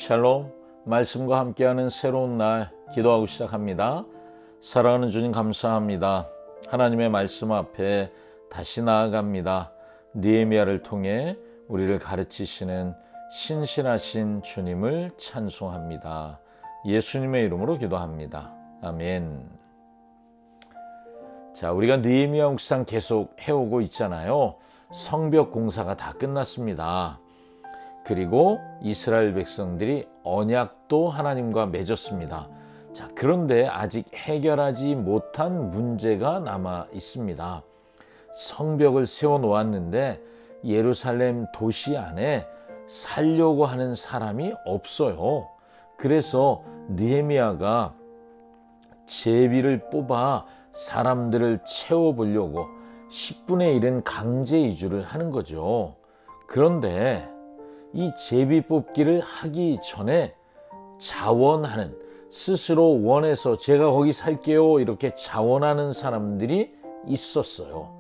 샬롬, 말씀과 함께하는 새로운 날 기도하고 시작합니다. 사랑하는 주님 감사합니다. 하나님의 말씀 앞에 다시 나아갑니다. 느헤미야를 통해 우리를 가르치시는 신실하신 주님을 찬송합니다. 예수님의 이름으로 기도합니다. 아멘. 자, 우리가 느헤미야 묵상 계속 해오고 있잖아요. 성벽 공사가 다 끝났습니다. 그리고 이스라엘 백성들이 언약도 하나님과 맺었습니다. 자, 그런데 아직 해결하지 못한 문제가 남아 있습니다. 성벽을 세워 놓았는데 예루살렘 도시 안에 살려고 하는 사람이 없어요. 그래서 느헤미야가 제비를 뽑아 사람들을 채워보려고 10분의 1은 강제 이주를 하는 거죠. 그런데 이 제비 뽑기를 하기 전에 자원하는, 스스로 원해서 제가 거기 살게요 이렇게 자원하는 사람들이 있었어요.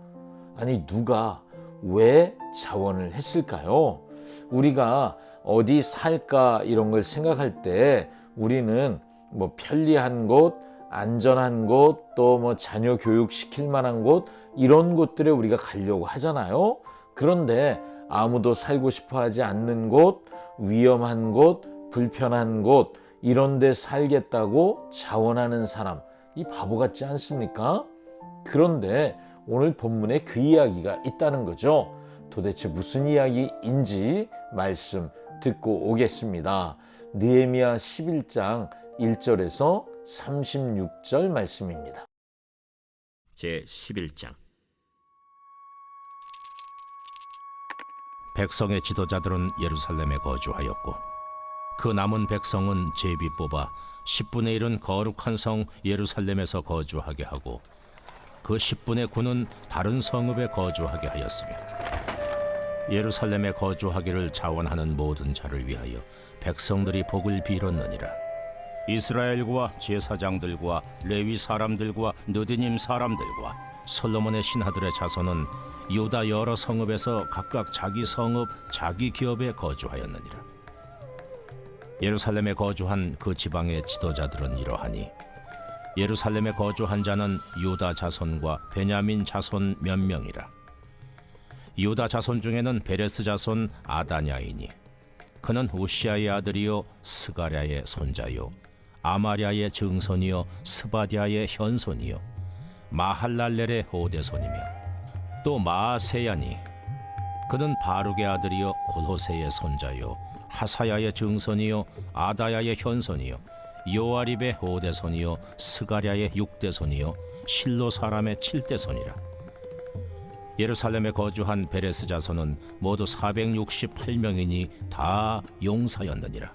아니, 누가 왜 자원을 했을까요? 우리가 어디 살까 이런 걸 생각할 때 우리는 뭐 편리한 곳, 안전한 곳, 또 뭐 자녀 교육시킬 만한 곳, 이런 곳들에 우리가 가려고 하잖아요. 그런데 아무도 살고 싶어 하지 않는 곳, 위험한 곳, 불편한 곳, 이런 데 살겠다고 자원하는 사람, 이 바보 같지 않습니까? 그런데 오늘 본문에 그 이야기가 있다는 거죠. 도대체 무슨 이야기인지 말씀 듣고 오겠습니다. 느헤미야 11장 1절에서 36절 말씀입니다. 제 11장. 백성의 지도자들은 예루살렘에 거주하였고 그 남은 백성은 제비 뽑아 10분의 1은 거룩한 성 예루살렘에서 거주하게 하고 그 10분의 9는 다른 성읍에 거주하게 하였으며 예루살렘에 거주하기를 자원하는 모든 자를 위하여 백성들이 복을 빌었느니라. 이스라엘과 제사장들과 레위 사람들과 느디님 사람들과 솔로몬의 신하들의 자손은 유다 여러 성읍에서 각각 자기 성읍, 자기 기업에 거주하였느니라. 예루살렘에 거주한 그 지방의 지도자들은 이러하니 예루살렘에 거주한 자는 유다 자손과 베냐민 자손 몇 명이라. 유다 자손 중에는 베레스 자손 아다냐이니 그는 우시아의 아들이요 스가랴의 손자요 아마랴의 증손이요 스바디아의 현손이요 마할랄렐의 호대손이며 또 마아세야니 그는 바룩의 아들이요 골호세의 손자요 하사야의 증손이요 아다야의 현손이요 요아립의 호대손이요 스가랴의 육대손이요 실로 사람의 칠대손이라. 예루살렘에 거주한 베레스 자손은 모두 468명이니 다 용사였느니라.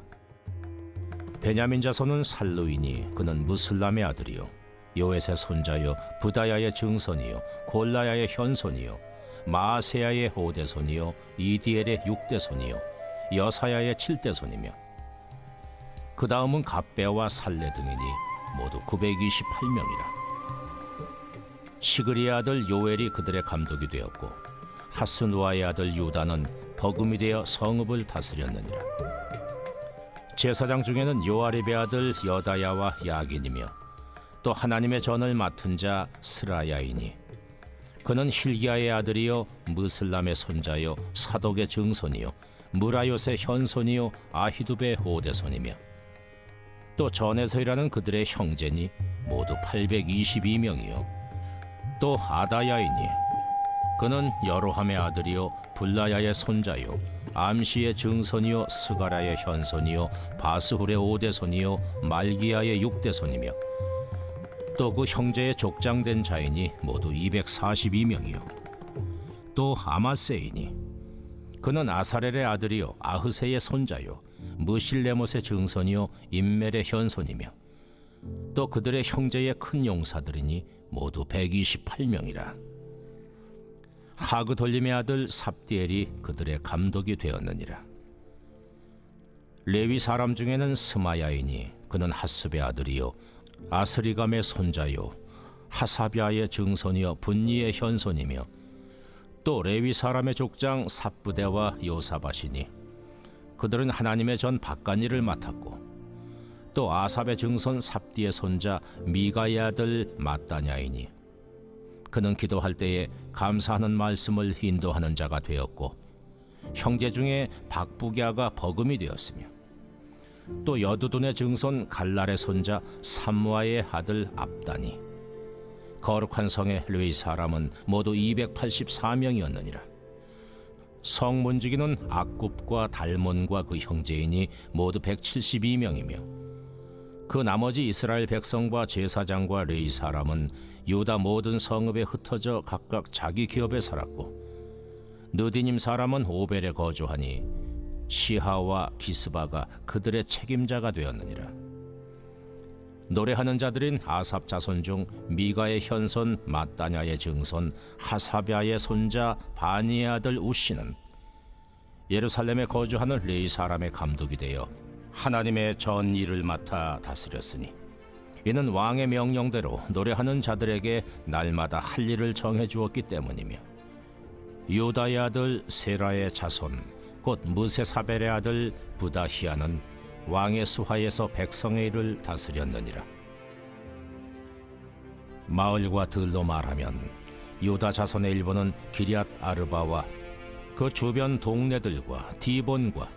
베냐민 자손은 살루이니 그는 무슬람의 아들이요 요엣의 손자요 부다야의 증손이요 골라야의 현손이요 마아세야의 호대손이요 이디엘의 육대손이요 여사야의 칠대손이며 그 다음은 갑배와 살레 등이니 모두 928명이라. 시그리의 아들 요엘이 그들의 감독이 되었고 하스누아의 아들 유다는 버금이 되어 성읍을 다스렸느니라. 제사장 중에는 요아립의 아들 여다야와 야긴이며 또 하나님의 전을 맡은 자 스라야이니 그는 힐기야의 아들이요 무슬람의 손자요 사독의 증손이요 무라요의 현손이요 아히두베의 호대손이며 또 전에서 일하는 그들의 형제니 모두 822명이요 또 아다야이니 그는 여로함의 아들이요 블라야의 손자요 암시의 증손이요 스가라의 현손이요 바스훌의 오대손이요 말기야의 육대손이며 또 그 형제의 족장된 자이니 모두 242명이요 또 아마세이니 그는 아사렐의 아들이요 아흐세의 손자요 무실레못의 증손이요 임멜의 현손이며 또 그들의 형제의 큰 용사들이니 모두 128명이라. 하그돌림의 아들 삽디엘이 그들의 감독이 되었느니라. 레위 사람 중에는 스마야이니 그는 하습의 아들이요 아스리감의 손자요 하사비아의 증손이요 분니의 현손이며 또 레위 사람의 족장 삽부대와 요사밭이니 그들은 하나님의 전 밧간일을 맡았고 또 아삽의 증손 삽디의 손자 미가의 아들 마따냐이니 그는 기도할 때에 감사하는 말씀을 인도하는 자가 되었고 형제 중에 박부갸가 버금이 되었으며 또 여두둔의 증손 갈랄의 손자 삼무아의 아들 압다니 거룩한 성의 레위 사람은 모두 284명이었느니라. 성 문지기는 악굽과 달몬과 그 형제이니 모두 172명이며 그 나머지 이스라엘 백성과 제사장과 레위 사람은 유다 모든 성읍에 흩어져 각각 자기 기업에 살았고 느디님 사람은 오벨에 거주하니 시하와 기스바가 그들의 책임자가 되었느니라. 노래하는 자들인 아삽 자손 중 미가의 현손 마따냐의 증손 하사랴의 손자 바니의 아들 우시는 예루살렘에 거주하는 레위 사람의 감독이 되어 하나님의 전 일을 맡아 다스렸으니 이는 왕의 명령대로 노래하는 자들에게 날마다 할 일을 정해 주었기 때문이며 유다의 아들 세라의 자손 곧 무세사벨의 아들 부다히아는 왕의 수하에서 백성의 일을 다스렸느니라. 마을과 들로 말하면 유다 자손의 일부는 기럇 아르바와 그 주변 동네들과 디본과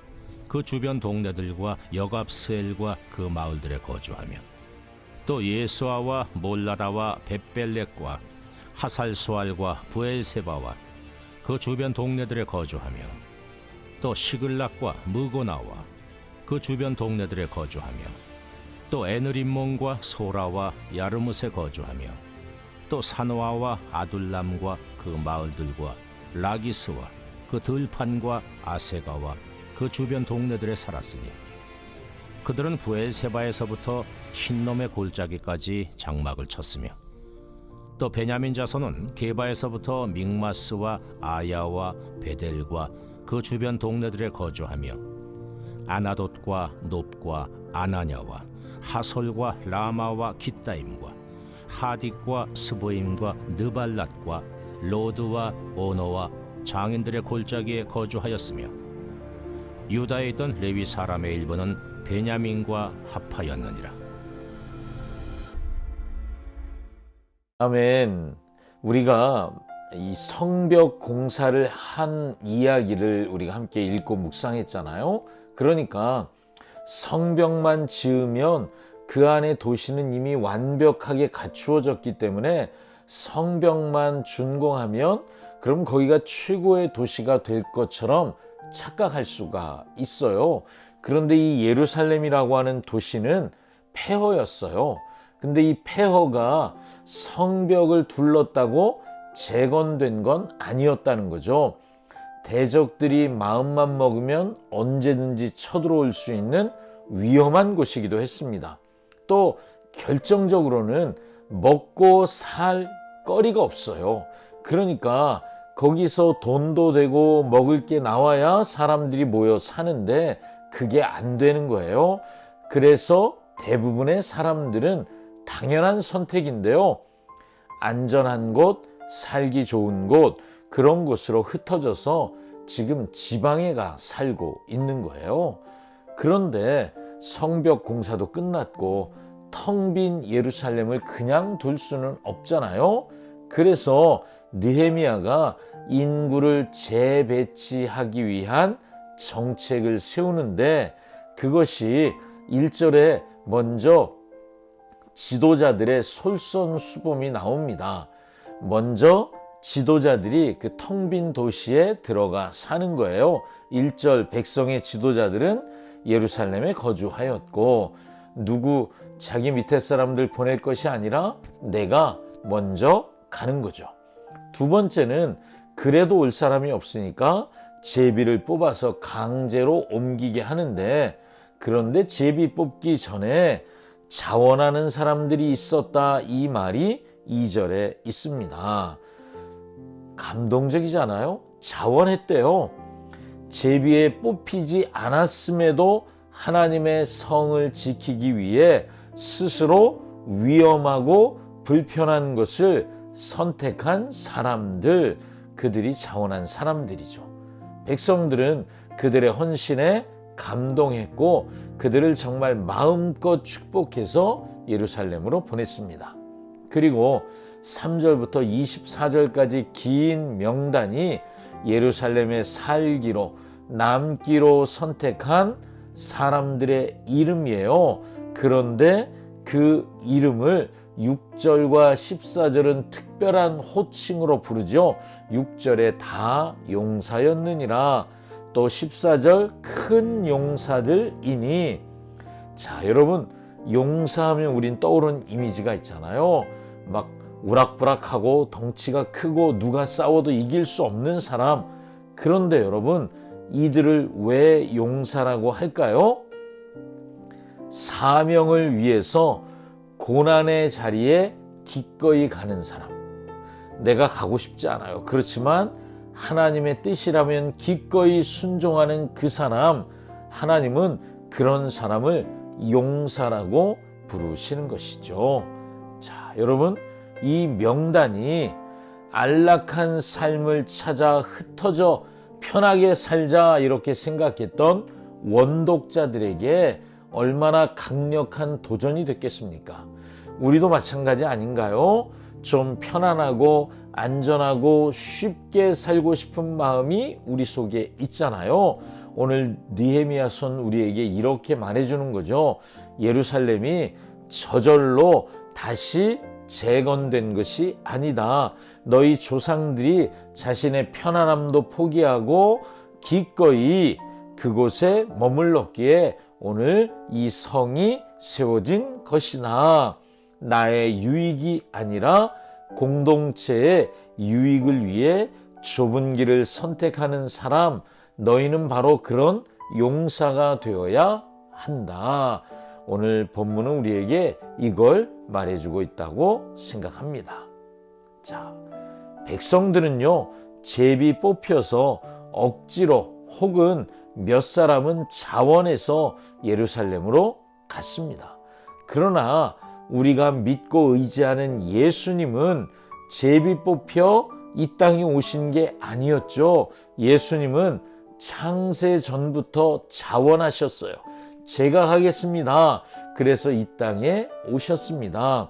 그 주변 동네들과 여갑스엘과 그 마을들에 거주하며 또 예수아와 몰라다와 벳벨렉과 하살수알과 부엘세바와 그 주변 동네들에 거주하며 또 시글락과 무고나와 그 주변 동네들에 거주하며 또 에느림몬과 소라와 야르뭇에 거주하며 또 산오아와 아둘람과 그 마을들과 라기스와 그 들판과 아세가와 그 주변 동네들에 살았으니 그들은 부엘세바에서부터 흰놈의 골짜기까지 장막을 쳤으며 또 베냐민 자손은 게바에서부터 믹마스와 아야와 베델과 그 주변 동네들에 거주하며 아나돗과 놉과 아나냐와 하솔과 라마와 깃다임과 하딕과 스보임과 느발랏과 로드와 오노와 장인들의 골짜기에 거주하였으며 유다에 있던 레위 사람의 일부는 베냐민과 합하였느니라. 아멘. 우리가 이 성벽 공사를 한 이야기를 우리가 함께 읽고 묵상했잖아요. 그러니까 성벽만 지으면 그 안에 도시는 이미 완벽하게 갖추어졌기 때문에 성벽만 준공하면 그럼 거기가 최고의 도시가 될 것처럼 착각할 수가 있어요. 그런데 이 예루살렘이라고 하는 도시는 폐허였어요. 근데 이 폐허가 성벽을 둘렀다고 재건된 건 아니었다는 거죠. 대적들이 마음만 먹으면 언제든지 쳐들어올 수 있는 위험한 곳이기도 했습니다. 또 결정적으로는 먹고 살 거리가 없어요. 그러니까 거기서 돈도 되고 먹을 게 나와야 사람들이 모여 사는데 그게 안 되는 거예요. 그래서 대부분의 사람들은 당연한 선택인데요. 안전한 곳, 살기 좋은 곳, 그런 곳으로 흩어져서 지금 지방에 가 살고 있는 거예요. 그런데 성벽 공사도 끝났고 텅 빈 예루살렘을 그냥 둘 수는 없잖아요. 그래서 느헤미야가 인구를 재배치하기 위한 정책을 세우는데 그것이 1절에 먼저 지도자들의 솔선수범이 나옵니다. 먼저 지도자들이 그 텅 빈 도시에 들어가 사는 거예요. 1절 백성의 지도자들은 예루살렘에 거주하였고 누구 자기 밑에 사람들 보낼 것이 아니라 내가 먼저 가는 거죠. 두 번째는 그래도 올 사람이 없으니까 제비를 뽑아서 강제로 옮기게 하는데 그런데 제비 뽑기 전에 자원하는 사람들이 있었다 이 말이 2절에 있습니다. 감동적이잖아요. 자원했대요. 제비에 뽑히지 않았음에도 하나님의 성을 지키기 위해 스스로 위험하고 불편한 것을 선택한 사람들, 그들이 자원한 사람들이죠. 백성들은 그들의 헌신에 감동했고 그들을 정말 마음껏 축복해서 예루살렘으로 보냈습니다. 그리고 3절부터 24절까지 긴 명단이 예루살렘에 살기로 남기로 선택한 사람들의 이름이에요. 그런데 그 이름을 6절과 14절은 특별한 호칭으로 부르죠. 6절에 다 용사였느니라. 또 14절 큰 용사들이니. 자, 여러분, 용사하면 우린 떠오르는 이미지가 있잖아요. 막 우락부락하고 덩치가 크고 누가 싸워도 이길 수 없는 사람. 그런데 여러분, 이들을 왜 용사라고 할까요? 사명을 위해서 고난의 자리에 기꺼이 가는 사람. 내가 가고 싶지 않아요. 그렇지만 하나님의 뜻이라면 기꺼이 순종하는 그 사람, 하나님은 그런 사람을 용사라고 부르시는 것이죠. 자, 여러분, 이 명단이 안락한 삶을 찾아 흩어져 편하게 살자 이렇게 생각했던 원독자들에게 얼마나 강력한 도전이 됐겠습니까? 우리도 마찬가지 아닌가요? 좀 편안하고 안전하고 쉽게 살고 싶은 마음이 우리 속에 있잖아요. 오늘 느헤미야서는 우리에게 이렇게 말해주는 거죠. 예루살렘이 저절로 다시 재건된 것이 아니다. 너희 조상들이 자신의 편안함도 포기하고 기꺼이 그곳에 머물렀기에 오늘 이 성이 세워진 것이나 나의 유익이 아니라 공동체의 유익을 위해 좁은 길을 선택하는 사람, 너희는 바로 그런 용사가 되어야 한다. 오늘 본문은 우리에게 이걸 말해주고 있다고 생각합니다. 자, 백성들은요, 제비 뽑혀서 억지로 혹은 몇 사람은 자원해서 예루살렘으로 갔습니다. 그러나 우리가 믿고 의지하는 예수님은 제비 뽑혀 이 땅에 오신 게 아니었죠. 예수님은 창세 전부터 자원하셨어요. 제가 하겠습니다. 그래서 이 땅에 오셨습니다.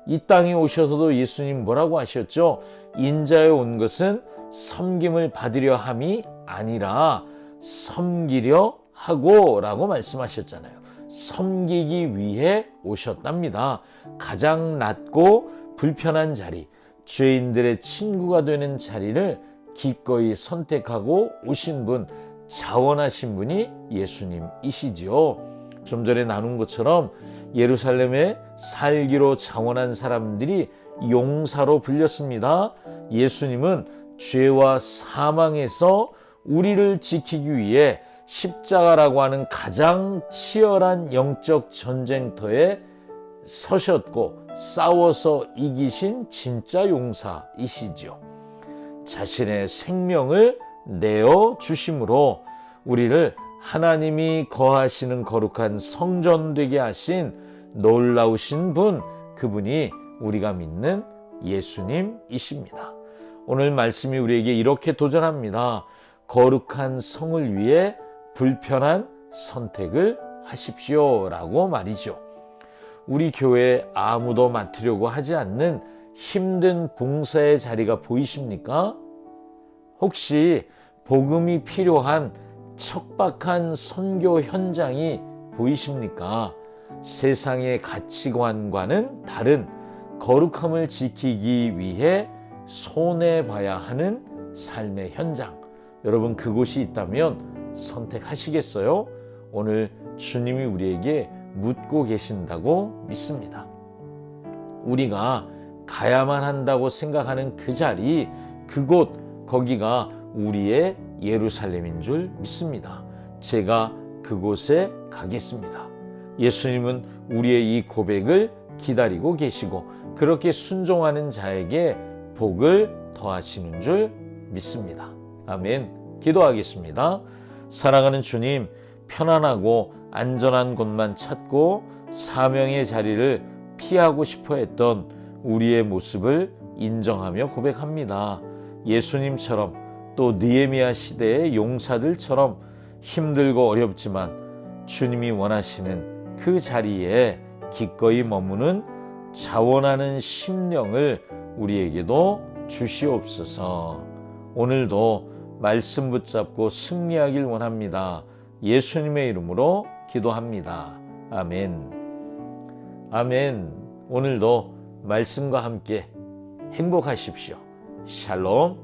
이 땅에 오셔서도 예수님 뭐라고 하셨죠? 인자에 온 것은 섬김을 받으려 함이 아니라 섬기려 하고 라고 말씀하셨잖아요. 섬기기 위해 오셨답니다. 가장 낮고 불편한 자리, 죄인들의 친구가 되는 자리를 기꺼이 선택하고 오신 분, 자원하신 분이 예수님이시지요. 좀 전에 나눈 것처럼 예루살렘에 살기로 자원한 사람들이 용사로 불렸습니다. 예수님은 죄와 사망에서 우리를 지키기 위해 십자가라고 하는 가장 치열한 영적 전쟁터에 서셨고 싸워서 이기신 진짜 용사이시죠. 자신의 생명을 내어 주심으로 우리를 하나님이 거하시는 거룩한 성전 되게 하신 놀라우신 분, 그분이 우리가 믿는 예수님이십니다. 오늘 말씀이 우리에게 이렇게 도전합니다. 거룩한 성을 위해 불편한 선택을 하십시오 라고 말이죠. 우리 교회에 아무도 맡으려고 하지 않는 힘든 봉사의 자리가 보이십니까? 혹시 복음이 필요한 척박한 선교 현장이 보이십니까? 세상의 가치관과는 다른 거룩함을 지키기 위해 손해봐야 하는 삶의 현장. 여러분, 그곳이 있다면 선택하시겠어요? 오늘 주님이 우리에게 묻고 계신다고 믿습니다. 우리가 가야만 한다고 생각하는 그 자리, 그곳, 거기가 우리의 예루살렘인 줄 믿습니다. 제가 그곳에 가겠습니다. 예수님은 우리의 이 고백을 기다리고 계시고 그렇게 순종하는 자에게 복을 더하시는 줄 믿습니다. 아멘. 기도하겠습니다. 사랑하는 주님, 편안하고 안전한 곳만 찾고 사명의 자리를 피하고 싶어 했던 우리의 모습을 인정하며 고백합니다. 예수님처럼 또 느헤미야 시대의 용사들처럼 힘들고 어렵지만 주님이 원하시는 그 자리에 기꺼이 머무는 자원하는 심령을 우리에게도 주시옵소서. 오늘도 말씀 붙잡고 승리하길 원합니다. 예수님의 이름으로 기도합니다. 아멘. 아멘. 오늘도 말씀과 함께 행복하십시오. 샬롬.